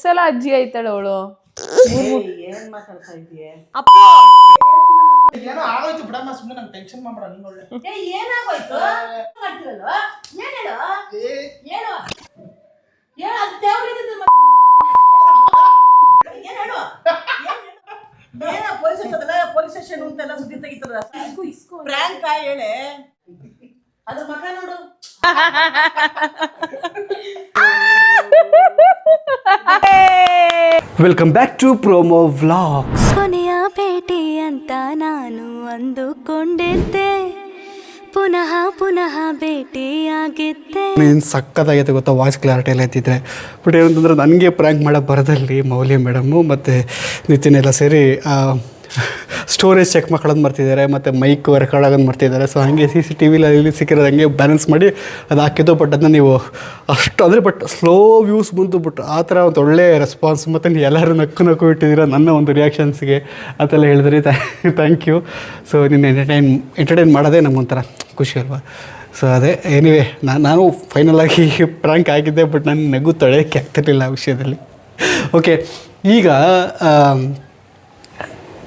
ಸಲ ಅಜ್ಜಿ ಆಯ್ತಾಳೆ ಅವಳು. ಏನ್ ಮಾತಾಡ್ತಾ ಇದೀಯ? ಅಪ್ಪ ಏನೋ ಆಗೋಯ್ತು ಬಿಡಮ್ಮ, ಸುಮ್ಮನೆ ನಂಗೆ ಟೆನ್ಷನ್ ಮಾಡ್ಬೇಡ. ನೀನ್ ಒಳ್ಳೆ ಏನಾಗೋಯ್ತು ಮಾಡ್ತಿರಲ್ವಾ? ಏನ್ ಹೇಳು ಹೇಳು ಹೇಳು, ಅದು ದೇವ್ರಿಗೆ ಏನ್ ಹೇಳು, ಏನ ಪೊಲೀಸ್ ಸ್ಟೇಷನ್ ಅಂತೆಲ್ಲ ಸುದ್ದಿ ತೆಗಿತಾರ. ಪ್ರ್ಯಾಂಕ್ ಹೇಳೆ, ಅದ್ರ ಮಗ ನೋಡು. Welcome back to promo vlogs. ಕೊನೆಯ ಭೇಟಿ ಅಂತ ನಾನು ಅಂದುಕೊಂಡಿದ್ದೆ, ಪುನಃ ಪುನಃ ಭೇಟಿಯಾಗಿದ್ದೆ. ಏನು ಸಕ್ಕತ್ತಾಗೈತೆ ಗೊತ್ತಾ, ವಾಯ್ಸ್ ಕ್ಲಾರಿಟಿ ಎಲ್ಲ ಎತ್ತಿದ್ರೆ. ಬಟ್ ಏನಂತಂದ್ರೆ ನನಗೆ ಪ್ರ್ಯಾಂಕ್ ಮಾಡೋ ಬರೋದಲ್ಲಿ ಮೌಲ್ಯ ಮೇಡಮು ಮತ್ತು ನಿತಿನ್ ಎಲ್ಲ ಸೇರಿ ಸ್ಟೋರೇಜ್ ಚೆಕ್ ಮಾಡ್ಕೊಳ್ಳೋದು ಮಾಡ್ತಿದ್ದಾರೆ, ಮತ್ತು ಮೈಕ್ ರೆಕಾರ್ಡ್ ಆಗೋದು ಮಾಡ್ತಿದ್ದಾರೆ. ಸೊ ಹಾಗೆ CCTV ಇಲ್ಲಿ ಸಿಕ್ಕಿರೋದು ಹಂಗೆ ಬ್ಯಾಲೆನ್ಸ್ ಮಾಡಿ ಅದು ಹಾಕಿದ್ದು. ಬಟ್ ಅದನ್ನ ನೀವು ಅಷ್ಟು ಅಂದರೆ ಬಟ್ ಸ್ಲೋ ವ್ಯೂಸ್ ಬಂತು. ಬಟ್ ಆ ಥರ ಒಂದು ಒಳ್ಳೆ ರೆಸ್ಪಾನ್ಸ್, ಮತ್ತು ಎಲ್ಲರೂ ನಕ್ಕು ಇಟ್ಟಿದ್ದೀರ ನನ್ನ ಒಂದು ರಿಯಾಕ್ಷನ್ಸ್ಗೆ ಅಂತೆಲ್ಲ ಹೇಳಿದ್ರಿ. Thank you. ಸೊ ನಿನ್ನ ಎಂಟರ್ಟೈನ್ ಮಾಡೋದೇ ನಮಗೊಂಥರ ಖುಷಿ ಅಲ್ವಾ. ಸೊ ಅದೇ ಎನಿವೆ ನಾನು ಫೈನಲಾಗಿ ಪ್ರ್ಯಾಂಕ್ ಆಗಿದ್ದೆ, ಬಟ್ ನಾನು ನಗು ತೊಳೆಯೋಕ್ಕೆ ಆಗ್ತಿರಲಿಲ್ಲ ಆ ವಿಷಯದಲ್ಲಿ. ಓಕೆ, ಈಗ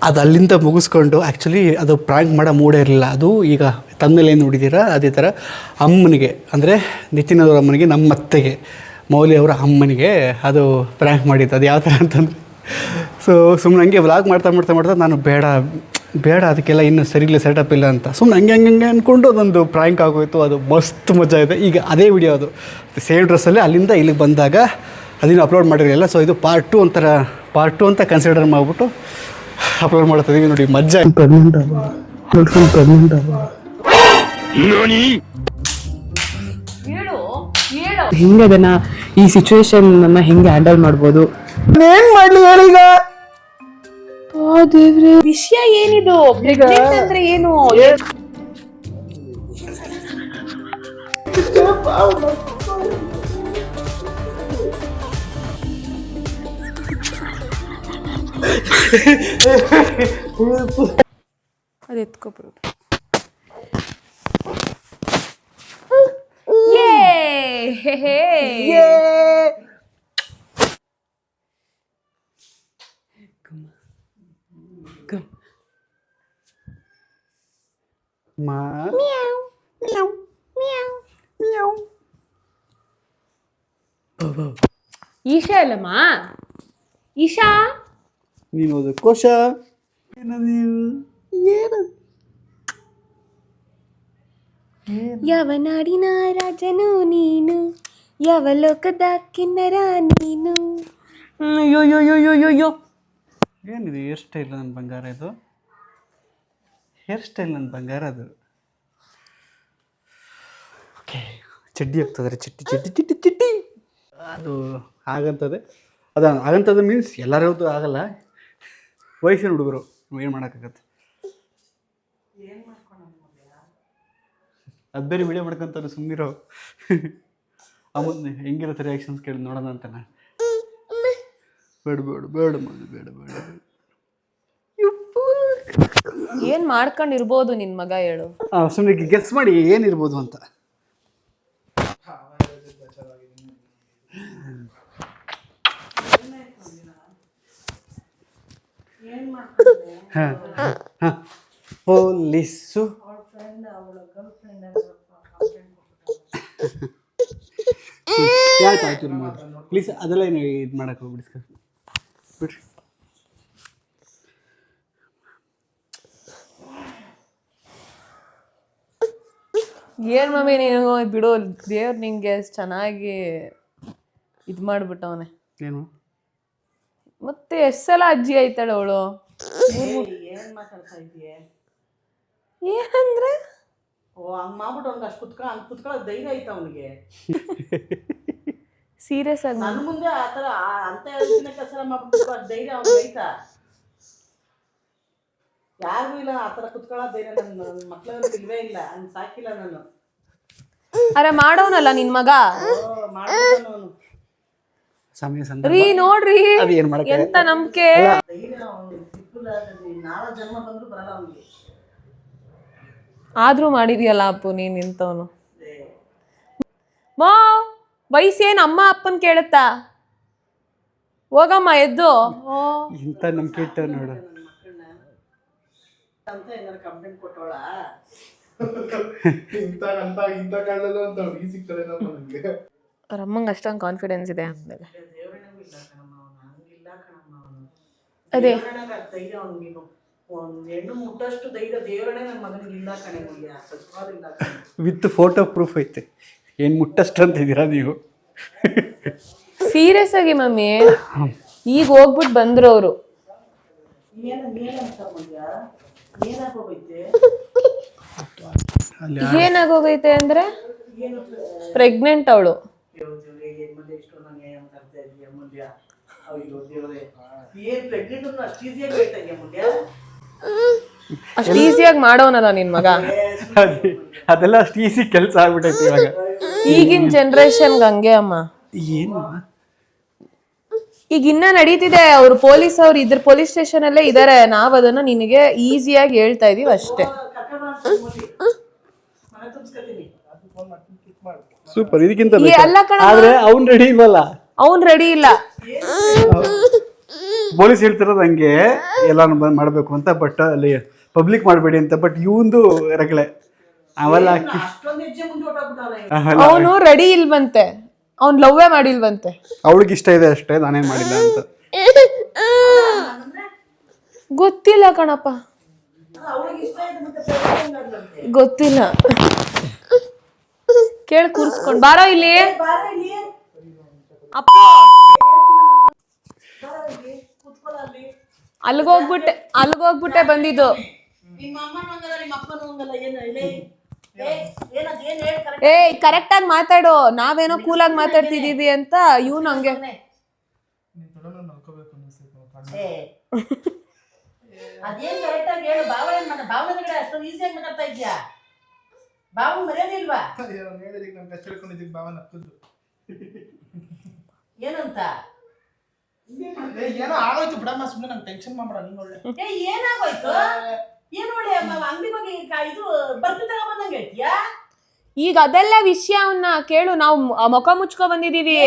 ಅದು ಅಲ್ಲಿಂದ ಮುಗಿಸ್ಕೊಂಡು ಆ್ಯಕ್ಚುಲಿ ಅದು ಪ್ರ್ಯಾಂಕ್ ಮಾಡೋ ಮೂಡೇ ಇರಲಿಲ್ಲ. ಅದು ಈಗ ತಮ್ಮಲ್ಲಿ ಏನು ನೋಡಿದ್ದೀರಾ ಅದೇ ಥರ ಅಮ್ಮನಿಗೆ, ಅಂದರೆ ನಿತಿನ್ ಅವರ ಅಮ್ಮನಿಗೆ, ನಮ್ಮ ಅತ್ತೆಗೆ, ಮೌಲ್ಯ ಅವರ ಅಮ್ಮನಿಗೆ ಅದು ಪ್ರ್ಯಾಂಕ್ ಮಾಡಿದ್ದು. ಅದು ಯಾವ ಥರ ಅಂತಂದರೆ, ಸೊ ಸುಮ್ಮನೆ ಹಂಗೆ ವ್ಲಾಗ್ ಮಾಡ್ತಾ ನಾನು ಬೇಡ ಅದಕ್ಕೆಲ್ಲ ಇನ್ನೂ ಸರಿಯಿಲ್ಲ, ಸೆಟಪ್ ಇಲ್ಲ ಅಂತ ಸುಮ್ಮನೆ ಹಂಗೆ ಅಂದ್ಕೊಂಡು ಅದೊಂದು ಪ್ರ್ಯಾಂಕ್ ಆಗೋಯಿತು. ಅದು ಮಸ್ತ್ ಮಜಾ ಇದೆ. ಈಗ ಅದೇ ವಿಡಿಯೋ, ಅದು ಸೇಮ್ ಡ್ರೆಸ್ಸಲ್ಲಿ ಅಲ್ಲಿಂದ ಇಲ್ಲಿಗೆ ಬಂದಾಗ ಅದನ್ನು ಅಪ್ಲೋಡ್ ಮಾಡಿರಲಿಲ್ಲ. ಸೊ ಇದು ಪಾರ್ಟ್ ಟು ಅಂತ ಕನ್ಸಿಡರ್ ಮಾಡಿಬಿಟ್ಟು ಅಪ್ಲೋಡ್ ಮಾಡ್ತಿದ್ದೀವಿ. ನೋಡಿ ಮಜ್ಜಾ ಹೆಂಗೆ ಅದನ್ನ ಈ ಸಿಚುವೇಶನ್ ಅನ್ನ ಹೆಂಗೆ ಹ್ಯಾಂಡಲ್ ಮಾಡ್ಬೋದು, ಏನ್ ಮಾಡ್ಲಿ ಹೇಳೀಗ? ದೇವ್ರೆ, ವಿಷಯ ಏನಿದು? ಪ್ರೆಗ್ನೆಂಟ್ ಅಂದ್ರೆ ಏನು? ಅದು ಎತ್ಕೊಬಿಡು. ಈಶಾ ಅಲ್ಲಮ್ಮ, ಈಶಾ ನೀನು ಕೋಶ ಯಾವ ನಾಡಿನ ರಾಜನು ನೀನು, ಯಾವ ಲೋಕದ ಕಿನ್ನರ ನೀನು. ಅಯ್ಯೋ ಏನಿದು ಹೇರ್ ಸ್ಟೈಲ್ ನನ್ನ ಬಂಗಾರ? ಇದು ಹೇರ್ ಸ್ಟೈಲ್ ನನ್ನ ಬಂಗಾರ. ಅದು ಓಕೆ, ಚಡ್ಡಿ ಆಗ್ತದ್ರೆ ಚಿಟ್ಟಿ ಅದು ಆಗಂತದೆ. ಅದು ಆಗಂತದ್ದು ಮೀನ್ಸ್ ಎಲ್ಲರದ್ದು ಆಗಲ್ಲ, ವಯಸ್ಸಿನ ಹುಡುಗರು ಏನು ಮಾಡೋಕ್ಕಾಗತ್ತೆ. ಅದು ಬೇರೆ ವಿಡಿಯೋ ಮಾಡ್ಕೊಂತಾರೆ, ಸುಮ್ಮನಿರೋ. ಅಮ್ಮನ ಹೆಂಗಿರುತ್ತೆ ರಿಯಾಕ್ಷನ್ಸ್ ಕೇಳಿ ನೋಡೋಣ ಅಂತ. ನಾನು ಬೇಡ ಏನ್ ಮಾಡ್ಕೊಂಡಿರ್ಬೋದು ನಿನ್ ಮಗ, ಹೇಳು. ಸುಮ್ಮನೆ ಗೆಸ್ ಮಾಡಿ ಏನಿರ್ಬೋದು ಅಂತ. ಪೊಲೀಸು ಆಯ್ತು ಪ್ಲೀಸ್, ಅದೆಲ್ಲ ಏನು ಇದು ಮಾಡಕ್ಕೆ ಹೋಗ್ಬಿಡಿ, ಬಿಡ್ರಿ. ಏನ್ ಮಮ್ಮಿ ನೀನು ಬಿಡು, ದೇವ್ರು ನಿಂಗೆ ಚೆನ್ನಾಗಿ ಇದು ಮಾಡ್ಬಿಟ್ಟವನೆ. ಏನು ಮತ್ತೆ ಎಷ್ಟು ಸಲ ಅಜ್ಜಿ ಆಯ್ತಾಳೆ ಅವಳು. ಏನ್ ಮಾತಾಡ್ತಾ ಇದೀಯ? ಏನಂದ್ರೆ ಹಂಗ್ ಮಾಡ್ಬಿಟ್ಟು ಅವ್ನಿಗೆ ಅಷ್ಟು ಕುತ್ಕೊಳ್ಳೋ ಧೈರ್ಯ ಐತ ಅವನಿಗೆ? ಸೀರಿಯಸ್ ಆಗಿ ನನ್ನ ಮುಂದೆ ಆತರ ಅಂತ ಕೆಲಸ ಮಾಡ್ಬಿಟ್ಟು ಅಷ್ಟು ಧೈರ್ಯ ಅವ್ನಿಗೆ ಐತಾ? ಯಾರಿಗೂ ಇಲ್ಲ ಆತರ ಕುತ್ಕೊಳ್ಳೋ ಧೈರ್ಯ. ನನ್ನ ಮಕ್ಳವ್ರು ಇಲ್ವೇ ಇಲ್ಲ, ಹಂಗ್ ಸಾಕಿಲ್ಲ ನಾನು. ಅರೆ ಮಾಡೋನಲ್ಲ ನಿನ್ ಮಗ, ಮಾಡ್ತಾನ ಅವನು. ರೀ ನೋಡ್ರಿ ಎಂತ ನಂಬಿಕೆ. ಆದ್ರೂ ಮಾಡಿದ್ಯಲ್ಲ ಅಪ್ಪು ನೀನ್ ಇಂತವನು. ವಯಸ್ಸೇನು ಅಮ್ಮ ಅಪ್ಪನ್ ಕೇಳುತ್ತಾ? ಹೋಗಮ್ಮ ಎದ್ದು. ಇಂಥ ನಂಬಿಕೆ ಇಟ್ಟ ನೋಡು. ಅಂತ ಏನಾರು ಕಂಪ್ಲೇಂಟ್ ಕೊಟ್ಟೋಳ ಇಂಥ ಕಾಲದಲ್ಲೂ ಅಂತ ಹುಡುಗಿ ಸಿಗ್ತಾರೆ ನಮಗೆ. ಅವ್ರ ಅಮ್ಮಂಗೆ ಅಷ್ಟೊಂದು ಕಾನ್ಫಿಡೆನ್ಸ್ ಇದೆ ಅಂದಮೇಲೆ ದೇವರಣೆಗೂ ಇಲ್ಲ ಕಣಮ್ಮ ಅವನು, ಹಂಗಿಲ್ಲ ಕಣಮ್ಮ ಅವನು. ಅದೇ ಧೈರ್ಯ ಅವ್ನಿಗೇನು ಒಂದು ಹೆಣ್ಣು ಮುಟ್ಟಷ್ಟು ಧೈರ್ಯ ದೇವರಣೆ ನನ್ನ ಮಗನಿಗೆ ಇಲ್ಲ ಕಣೆ, ಸತ್ವಾದಿಲ್ಲ ಕಣೆ. ವಿತ್ ಫೋಟೋ ಪ್ರೂಫ್ ಐತೆ. ಏನು ಮುಟ್ಟಷ್ಟು ಅಂತಿದ್ದೀರಾ ನೀವು? ಸೀರಿಯಸ್ ಆಗಿ ಮಮ್ಮಿ, ಈಗ ಹೋಗ್ಬಿಟ್ಟು ಬಂದ್ರು ಅವರು. ಏನಾಗೋಗೈತೆ ಅಂದ್ರೆ ಪ್ರೆಗ್ನೆಂಟ್ ಅವಳು. ಅಷ್ಟು ಈಸಿಯಾಗಿ ಮಾಡೋನಲ್ಲ ನಿನ್ ಮಗ. ಅದೆಲ್ಲ ಅಷ್ಟು ಈಸಿ ಕೆಲಸ ಆಗ್ಬಿಟ್ಟೈತಿ ಇವಾಗ. ಈಗಿನ ಜನ್ರೇಷನ್ಗೆ ಹಂಗೆ ಅಮ್ಮ. ಏನು ಈಗ ಇನ್ನ ನಡೀತಿದೆ. ಅವ್ರು ಪೊಲೀಸ್ ಅವ್ರು ಇದ್ರ ಪೊಲೀಸ್ ಸ್ಟೇಷನ್ ಅಲ್ಲೇ ಇದಾರೆ. ನಾವ್ ಅದನ್ನ ನಿನಗೆ ಈಸಿಯಾಗಿ ಹೇಳ್ತಾ ಇದೀವಿ ಅಷ್ಟೇ. ಸೂಪರ್. ಇದಕ್ಕಿಂತ ಅಲ್ಲ ಕಣ, ಆದ್ರೆ ಅವ್ನ್ ರೆಡಿ ಇಲ್ವಲ್ಲ. ಅವ್ನ್ ರೆಡಿ ಇಲ್ಲ. ಪೊಲೀಸ್ ಹೇಳ್ತಿರೋದು ಹಂಗೆ ಎಲ್ಲಾನು ಬಂದ್ ಮಾಡ್ಬೇಕು ಅಂತ, ಬಟ್ ಅಲ್ಲಿ ಪಬ್ಲಿಕ್ ಮಾಡಬೇಡಿ ಅಂತ. ಬಟ್ ಇವಂದು ರಗಳೆ ಅವೆಲ್ಲ ಅವನು ರೆಡಿ ಇಲ್ವಂತೆ, ಅವ್ನ್ ಲವ್ವೇ ಮಾಡಿಲ್ವಂತೆ. ಅವಳಿಗೆ ಇಷ್ಟ ಇದೆ ಅಷ್ಟೇ, ನಾನೇನ್ ಮಾಡಿಲ್ಲ ಅಂತ. ಗೊತ್ತಿಲ್ಲ ಕಣಪ್ಪ, ಗೊತ್ತಿಲ್ಲ. ಕೇಳಿ ಕೂರ್ಸ್ಕೊಂಡ್ ಬಾರೋ ಇಲ್ಲಿ. ಅಪ್ಪ ಅಲ್ಗೋಗ್ಬಿಟ್ಟೆ ಬಂದಿದ್ದು. ಏ ಕರೆಕ್ಟ್ ಆಗಿ ಮಾತಾಡು. ನಾವೇನೋ ಕೂಲಾಗಿ ಮಾತಾಡ್ತಿದೀವಿ ಅಂತ ಇವ್ನು ಹಂಗೆ. ಅದೇನ್ ಕರೆಕ್ಟ್ ಆಗಿ ಹೇಳು. ಭಾವನೆ ಅಷ್ಟೊಂದು ಈಸಿಯಾಗಿ ಮಾತಾಡ್ತಾ ಇದ್ಯಾ? ಬಾವು ಮರ್ಯಾದಿಲ್ವಾ? ಏನಂತ ಏನೋ ಆಗೋಯ್ತು ಬಿಡಮ್ಮ, ಸುಮ್ಮನೆ ನಂಗೆ ಟೆನ್ಷನ್ ಮಾಡ್ಬೇಡ ನೀನು. ಒಳ್ಳೆ ಏನಾಗೋಯ್ತು? ಏನು ಒಳ್ಳೆ ಅಂಗಡಿ ಬಗ್ಗೆ ಇದು ಬರ್ತಿ ತಗೊಂಬಂದಂಗೆ ಹೇಳ್ತೀಯಾ? ಈಗ ಅದೆಲ್ಲ ವಿಷಯ ಅವನ್ನ ಕೇಳು. ನಾವು ಮುಖ ಮುಚ್ಕೊ ಬಂದಿದೀವಿ.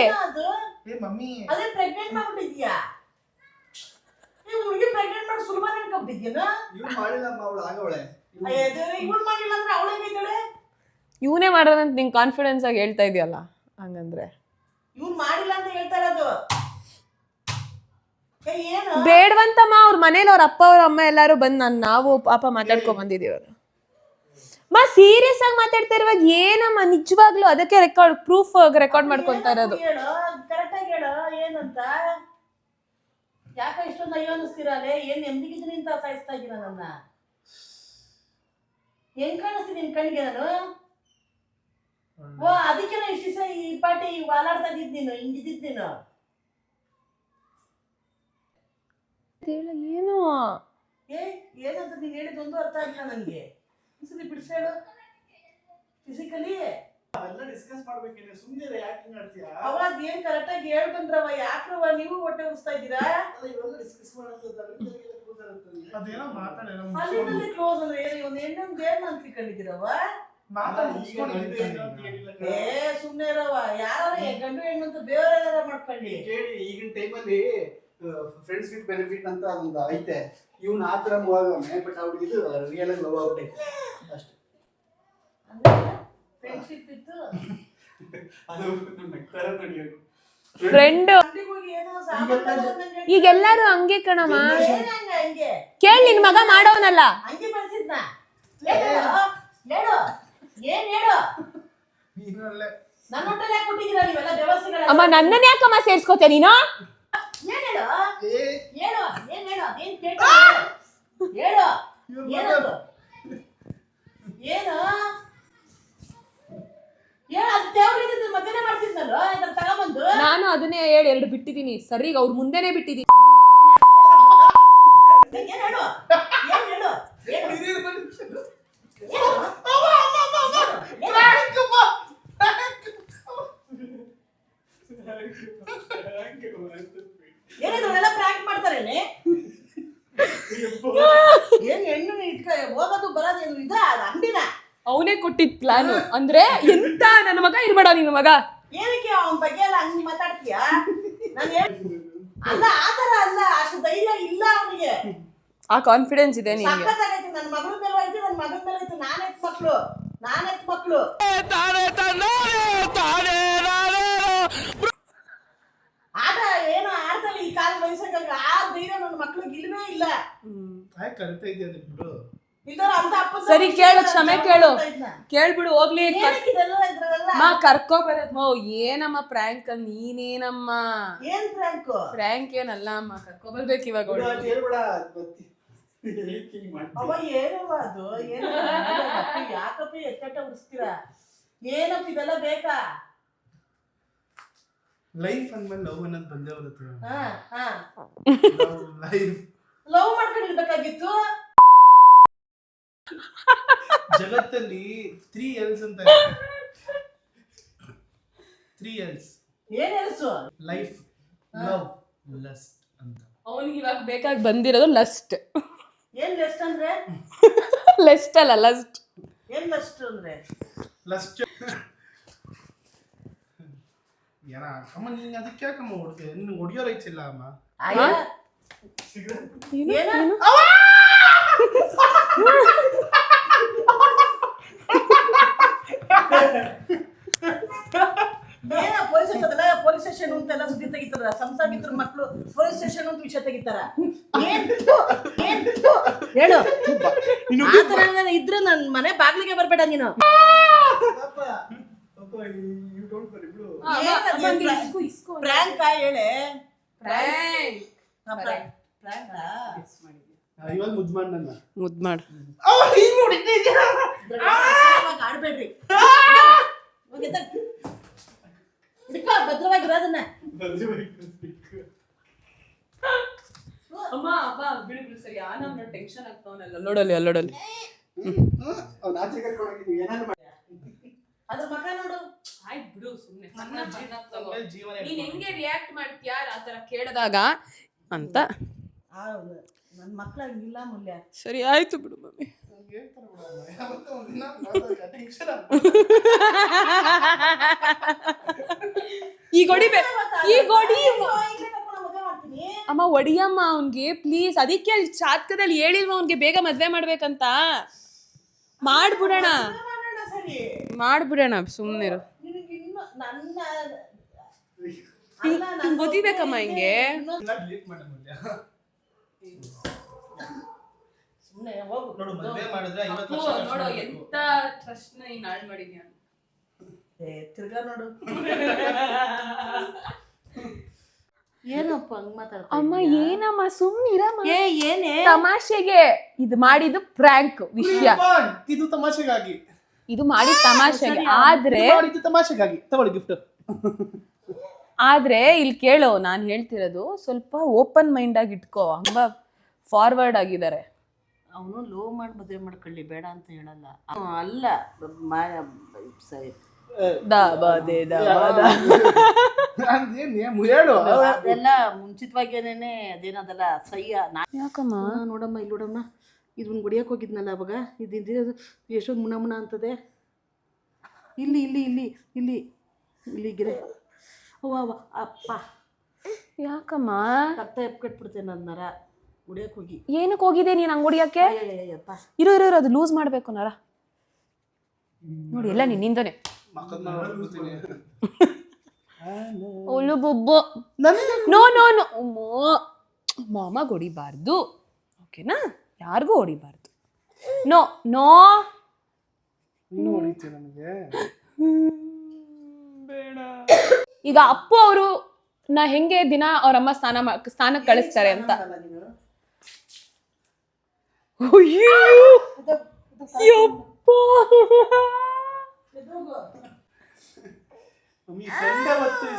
ಮಮ್ಮಿ ಅದೇ ಪ್ರೆಗ್ನೆಂಟ್ ಮಾಡ್ಬಿಟ್ಟಿದ್ಯಾ? ಹುಡುಗಿ ಪ್ರೆಗ್ನೆಂಟ್ ಮಾಡಿ ಸುಲಭನೇ ಅನ್ಕೊಂಬಿಟ್ಟಿದ್ಯೇನ? ಇವ್ನು ಮಾಡಿಲ್ಲಮ್ಮ, ಅವಳು ಆಗವಳೆ. ಇವ್ನು ಮಾಡಿಲ್ಲ ಅಂದ್ರೆ ಅವಳೇ ಬೇಕಳೆ. ಇವನೇ ಮಾಡೋದಂತ ನಿಂಗೆ ಕಾನ್ಫಿಡೆನ್ಸ್ ಆಗಿ ಹೇಳ್ತಾ ಇದೆಯಲ್ಲ, ಹಂಗಂದ್ರೆ ಇವ್ನು ಮಾಡಿಲ್ಲ ಅಂತ ಹೇಳ್ತಾ ಇರೋದು. ಬೇಡವಂತಮ್ಮ. ಅವ್ರ ಮನೇಲಿ ಅವ್ರ ಅಪ್ಪ ಅವ್ರ ಅಮ್ಮ ಎಲ್ಲಾರು ಬಂದ್ ನಾವು ಪಾಪ ಮಾತಾಡ್ಕೊಂಡ್ ಬಂದಿದೀವಿ. ಸೀರಿಯಸ್ ಆಗಿ ಮಾತಾಡ್ತಾ ಇರುವಾಗ ಏನಮ್ಮ ನಿಜವಾಗ್ಲು ಅದಕ್ಕೆ ರೆಕಾರ್ಡ್ ಪ್ರೂಫ್ ರೆಕಾರ್ಡ್ ಮಾಡ್ಕೊಂತಾ ಇರೋದು. ಕರೆಕ್ಟ್ ಆಗಿ ಹೇಳು ಏನಂತ. ಯಾಕ ಇಷ್ಟೊಂದು ಅಯ್ಯೋ ಅನ್ನಿಸ್ತೀರಲ್ಲೇ? ಏನ್ ನೆಮ್ಮದಿಗಿದ್ದೀನಿ ಅಂತ ಸಾಯಿಸ್ತಾ ಇದ್ದೀರ ನನ್ನ? ಹೆಂಗ್ ಕಾಣಿಸ್ತೀನಿ ನಿನ್ ಕಣ್ಣಿಗೆ ನಾನು? ಓ ಅದಕ್ಕೆ ನಾ ಇಷ್ಟ ದಿವಸ ಈ ಪಾಟಿ ವಾಲಾಡ್ತಾ ಇದ್ದಿದ್ ನೀನು, ಹಿಂಗಿದ್ದಿದ್ ನೀನು. ಏನು ಏನಂತ ನೀನ್ ಹೇಳಿದೊಂದು ಅರ್ಥ ಆಗಿಲ್ಲ ನನ್ಗೆ. ಇನ್ಸಲಿ ಬಿಡಿಸೇಳು. ಫಿಸಿಕಲಿ ಅವೆಲ್ಲ ಡಿಸ್ಕಸ್ ಮಾಡ್ಬೇಕೇನೆ, ಸುಮ್ಮನೆ ಯಾಕೆ ಮಾಡ್ತೀಯಾ? ಅವಾಗ ಏನ್ ಕರೆಕ್ಟ್ ಆಗಿ ಹೇಳ್ಕೊಂಡ್ರವ. ಯಾಕ್ರವ ನೀವು ಹೊಟ್ಟೆ ಉರಿಸ್ತಾ ಇದ್ದೀರಾ? ಇವೆಲ್ಲ ಡಿಸ್ಕಸ್ ಅದೇನೋ ಮಾತಾಡ ಅಲ್ಲಿ ಕ್ಲೋಸ್ ಅಂದ್ರೆ ಒಂದು ಹೆಣ್ಣೊಂದು ಏನು ಅಂತ ತಿಳ್ಕೊಂಡಿದ್ದೀರವ? ಏ ಸುಮ್ಮನೆ ಇರವ. ಯಾರು ಗಂಡು ಹೆಣ್ಣು ಅಂತ ಬೇರೆ ಮಾಡ್ಕೊಳ್ಳಿ. ಕೇಳಿ ಈಗಿನ ಟೈಮಲ್ಲಿ ಫ್ರೆಂಡ್ಸ್ ವಿತ್ ಬೆನಿಫಿಟ್ ಅಂತ ಒಂದು ಐತೆ. ಇವ್ನು ಆ ಥರ ಮೂವ್ ಆಗೋನೆ, ಬಟ್ ಅವ್ರಿಗೆ ಇದು ರಿಯಲ್ ಆಗಿ ಲವ್ ಆಗ್ಬಿಟ್ಟೈತೆ ಅಷ್ಟೇ. ಫ್ರೆಂಡ್ಶಿಪ್ ಇತ್ತು ಅದು ನಗ್ತಾರ ನಡೆಯೋದು. ಫ್ರೆಂಡ್ ಈಗ ಎಲ್ಲಾರು ಹಂಗೆ ಕಣಮ್ಮ. ಕೇಳಿ ನಿನ್ ಮಗ ಮಾಡೋನಲ್ಲ. ಹಂಗೆ ಬರ್ಸಿದ್ನ ಹೇಳು. ಏನ್ ಹೇಳು? ನನ್ನ ಹೊಟ್ಟೆಲ್ ಯಾಕೆ ಕೊಟ್ಟಿದ್ದೀರಾ ನೀವೆಲ್ಲ ವ್ಯವಸ್ಥೆಗಳ? ಅಮ್ಮ ನನ್ನನ್ನ ಯಾಕಮ್ಮ ಸೇರ್ಸ್ಕೋತೀಯ ನೀನು? ಏನ್ ಹೇಳು? ಹೇಳು ಏನ್ ಹೇಳು? ಅದೇನ್ ಕೇಳ್ತಾ ಹೇಳು. ಏನದು? ಏನು ಹೇಳು? ಅದು ದೇವ್ರ ಮಗನೇ ಮಾಡ್ತಿದ್ನಲ್ಲ ಇದನ್ನ ತಗೊಂಬಂದು. ನಾನು ಅದನ್ನೇ ಹೇಳಿ 2 ಬಿಟ್ಟಿದ್ದೀನಿ. ಸರಿ ಅವ್ರ ಮುಂದೆನೆ ಬಿಟ್ಟಿದ್ದೀನಿ. ಏನ್ ಹೇಳು? ಏನ್ ಹೇಳು? ಏನಿದೆಲ್ಲ ಪ್ರಾಂಕ್ ಮಾಡ್ತಾರೇನೆ? ಏನ್ ಹೆಣ್ಣು ಇಟ್ಕ ಹೋಗೋದು ಬರೋದೇನು ಇದ ಅಂಗಡಿನ? ಅವನೇ ಕೊಟ್ಟಿದ್ ಪ್ಲಾನ್. ಅಂದ್ರೆ ಎಂತ ನನ್ನ ಮಗ ಇರ್ಬೇಡ ನಿನ್ನ ಮಗ. ಏನಕ್ಕೆ ಅವನ ಬಗ್ಗೆ ಎಲ್ಲ ಹಂಗ್ ಮಾತಾಡ್ತೀಯಾ? ಅಲ್ಲ ಆತರ ಅಲ್ಲ, ಅಷ್ಟು ಧೈರ್ಯ ಇಲ್ಲ ಅವನಿಗೆ. ಆ ಕಾನ್ಫಿಡೆನ್ಸ್ ಇದೆ ನಿಮ್ಗೆ. ಸಕ್ಕತ್ತಾಗೈತೆ. ನನ್ನ ಮಗಳ ಮೇಲೆ ಐತಿ, ನನ್ನ ಮಗನ ಮೇಲೆ ಐತಿ. ನಾನೆತ್ ಮಕ್ಳು ಆಟ ಏನೋ ಆಡ್ತಾಳೆ ಈ ಕಾಲ ವಯಸ್ಸಾಗ. ಆ ಧೈರ್ಯ ನನ್ನ ಮಕ್ಳಿಗೆ ಇಲ್ವೇ ಇಲ್ಲ. ಕಲಿತಾ ಇದೆಯಾ ಬಿಡು. ಇಲ್ದವ್ರು ಅಂತ ಅಪ್ಪನ ಸರಿ ಕೇಳು, ಕ್ಷಮೆ ಕೇಳು, ಕೇಳ್ಬಿಡು ಹೋಗ್ಲಿ. ಇದೆಲ್ಲ ಕರ್ಕೊ ಬರತ್ ಏನಮ್ಮ ಪ್ರ್ಯಾಂಕ್ ನೀನೇನಮ್ಮ? ಏನ್ ಪ್ರ್ಯಾಂಕ್? ಪ್ರ್ಯಾಂಕ್ ಏನಲ್ಲ ಅಮ್ಮ, ಕರ್ಕೊ ಬರ್ಬೇಕು ಇವಾಗ. ಅವ ಏನವ ಅದು? ಯಾಕಪ್ಪ ಎಚ್ಚಟ ಉಡಿಸ್ತೀರಾ? ಏನಪ್ಪ ಇದೆಲ್ಲ ಬೇಕಾ? ಲೈಫ್ ಅಂದ್ಮೇಲೆ ಲವ್ ಅನ್ನೋದು ಬಂದೇ ಬರುತ್ತೆ. ಲವ್ ಮಾಡ್ಕೊಂಡಿರ್ಬೇಕಾಗಿತ್ತು. ಜಗತ್ತಲ್ಲಿ 3 L's ಅಂತ 3 L's. ಏನ್ ಎಲ್ಸು? ಲೈಫ್, ಲವ್, ಲಸ್ಟ್ ಅಂತ. ಅವನಿಗೆ ಇವಾಗ ಬೇಕಾಗಿ ಬಂದಿರೋದು ಲಸ್ಟ್. ಏನ್ ಲೆಸ್ಟ್ ಅಂದ್ರೆ? ಲೆಸ್ಟ್ ಅಲ್ಲ, ಲಸ್ಟ್. ಏನ್ ಲಸ್ಟ್ ಅಂದ್ರೆ? ಲಸ್ಟ್ ಏನ ಅಮ್ಮ, ನೀನ್ ಅದಕ್ಕೆ ಯಾಕಮ್ಮ ಹೊಡ್ದೆ? ನೀನು ಹೊಡಿಯೋ ರೈಟ್ಸ್ ಇಲ್ಲ ಅಮ್ಮ. ಪೊಲೀಸ್ ಸ್ಟೇಷನ್ ಅಂತೆಲ್ಲ ಸುದ್ದಿ ತೆಗಿತಾರ. ಸಂಸಾರ ಇದ್ರ ಮಕ್ಳು ಪೊಲೀಸ್ ಸ್ಟೇಷನ್ ಅಂತ ವಿಷಯ ತೆಗಿತಾರ. ಹೇಳು, ಇದ್ರೆ ನನ್ ಮನೆ ಬಾಗ್ಲಿಗೆ ಬರ್ಬೇಡ ನೀನು. ಪ್ರ್ಯಾಂಕ್ ಹೇಳೆ. ಇವಾಗ ಮುದ್ದು ಮಾಡಿ ನನ್ನ ಮುದ್ದು ಮಾಡು. ಆಡ್ಬೇಡ್ರಿ, ಭದ್ರವಾಗಿರೋದನ್ನ. ಅಮ್ಮ ಅಪ್ಪ ಬಿಡು ಬಿಡು, ಸರಿ. ನಮ್ಮ ಟೆನ್ಷನ್ ಆಗ್ತಾವನಲ್ಲ. ಅಲ್ಲೋಡಲ್ಲಿ ಅದ್ರ ಮಕ ನೋಡು. ಆಯ್ತು ಬಿಡು, ಸುಮ್ಮನೆ ನೀನ್ ಹೆಂಗೆ ರಿಯಾಕ್ಟ್ ಮಾಡ್ತೀಯಾ ಆ ತರ ಕೇಳಿದಾಗ ಅಂತ. ನನ್ ಮಕ್ಳ ಇಲ್ಲ ಮೂಲ್ಯ. ಸರಿ ಆಯ್ತು ಬಿಡು ಮಮ್ಮಿ. ಈಗ ಅಮ್ಮ ಒಡಿಯಮ್ಮ ಅವನ್ಗೆ ಪ್ಲೀಸ್. ಅದಕ್ಕೆ ಅಲ್ಲಿ ಚಾತ್ಕದಲ್ಲಿ ಹೇಳಿಲ್ವ ಅವನ್ಗೆ ಬೇಗ ಮದ್ವೆ ಮಾಡ್ಬೇಕಂತ. ಮಾಡ್ಬಿಡೋಣ ಸುಮ್ನಿರು. ಗೊತ್ತಿಬೇಕಮ್ಮ ಹಿಂಗೆ. ನೋಡು ಎಂತ ಟ್ರಸ್ಟ್ ನ ಹಿಂಗ್ ಹಾಳು ಮಾಡಿದ್ಯಾ. ತಿರ್ಗಾ ನೋಡು. ಏನಪ್ಪ ಹಂಗ್ ಮಾತಾಡ್ತಾ? ಅಮ್ಮ ಏನಮ್ಮ ಸುಮ್ನಿರಮ್ಮ. ಏನೇ ತಮಾಷೆಗೆ ಇದು ಮಾಡಿದ್ದು ಪ್ರ್ಯಾಂಕ್ ವಿಷಯ. ಇದು ತಮಾಷೆಗಾಗಿ, ಇದು ಮಾಡಿ ತಮಾಷೆಗೆ. ಆದ್ರೆ ತಮಾಷೆಗಾಗಿ ತಗೊಳ್ಳಿ ಗಿಫ್ಟ್. ಆದ್ರೆ ಇಲ್ಲಿ ಕೇಳು, ನಾನು ಹೇಳ್ತಿರೋದು ಸ್ವಲ್ಪ ಓಪನ್ ಮೈಂಡ್ ಆಗಿ ಇಟ್ಕೋ. ಹಂಗ ಫಾರ್ವರ್ಡ್ ಆಗಿದ್ದಾರೆ. ಅವನು ಲೋ ಮಾಡಿ ಮದುವೆ ಮಾಡ್ಕೊಳ್ಳಿ, ಬೇಡ ಅಂತ ಹೇಳಲ್ಲ. ಅಲ್ಲ ಅದೆಲ್ಲ ಮುಂಚಿತವಾಗೇನೆ ಅದೇನದಲ್ಲ ಸಹ್ಯ. ಯಾಕಮ್ಮ? ನೋಡಮ್ಮ ಇಲ್ಲಿ ನೋಡಮ್ಮ, ಇದನ್ನ ಗುಡಿಯಕ್ಕೆ ಹೋಗಿದ್ನಲ್ಲ ಅವಾಗ. ಇದು ಎಷ್ಟೊಂದು ಮುಣ ಅಂತದೆ. ಇಲ್ಲಿ ಇಲ್ಲಿ ಇಲ್ಲಿ ಇಲ್ಲಿ ಇಲ್ಲಿಗಿರೆ. ಅವ್ವ ಅಪ್ಪ, ಯಾಕಮ್ಮ ರಕ್ತ ಎಪ್ಕಟ್ಬಿಡ್ತೇನೆ ನನ್ನ ನರ. ಗುಡಿಯಕ್ಕೆ ಹೋಗಿ ಏನಕ್ಕೆ ಹೋಗಿದೆ ನೀನು ಅಂಗಡಿಯಕ್ಕೆ? ಇರೋ ಅದು ಲೂಸ್ ಮಾಡ್ಬೇಕು ನರ. ನೋಡಿ ಎಲ್ಲ ನಿನ್ನಿಂದನೇ. ಒಳ್ಳು ಬೊಬ್ಬು. ನೋ ನೋ ನೋ ಮಾಮ ಹೊಡಿಬಾರ್ದು, ಓಕೆನಾ? ಯಾರಿಗೂ ಹೊಡಿಬಾರ್ದು. No no. ಈಗ ಅಪ್ಪು ಅವರು ನಾ ಹೆಂಗೆ ದಿನ ಅವ್ರಮ್ಮ ಸ್ನಾನಕ್ಕೆ ಕಳಿಸ್ತಾರೆ ಅಂತ.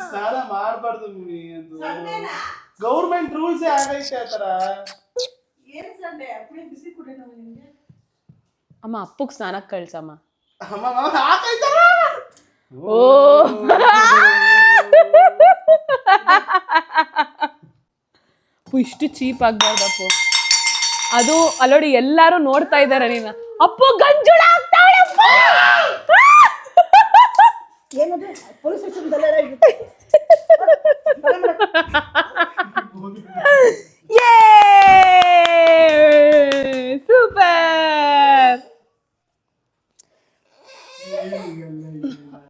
ಸ್ನಾನ ಮಾಡಬಾರ್ದು, ಗೌರ್ಮೆಂಟ್ ರೂಲ್ಸ್ ಆಗೈತೆ ಆತರ. ಅಮ್ಮ ಅಪ್ಪಗ್ ಸ್ನಾನಕ್ಕೆ ಕಳ್ಸಮ್ಮ. ಓ ಇಷ್ಟು ಚೀಪ್ ಆಗ್ಬಾರ್ದಪ್ಪು. ಅದು ಅಲ್ಲೋಡಿ ಎಲ್ಲಾರು ನೋಡ್ತಾ ಇದಾರೆ ನೀನ. ಅಪ್ಪು ಗಂಜುಳ ಆಗ್ತಾಳೆ. ಏನದು ಪೊಲೀಸ್ ಸ್ಟೇಷನ್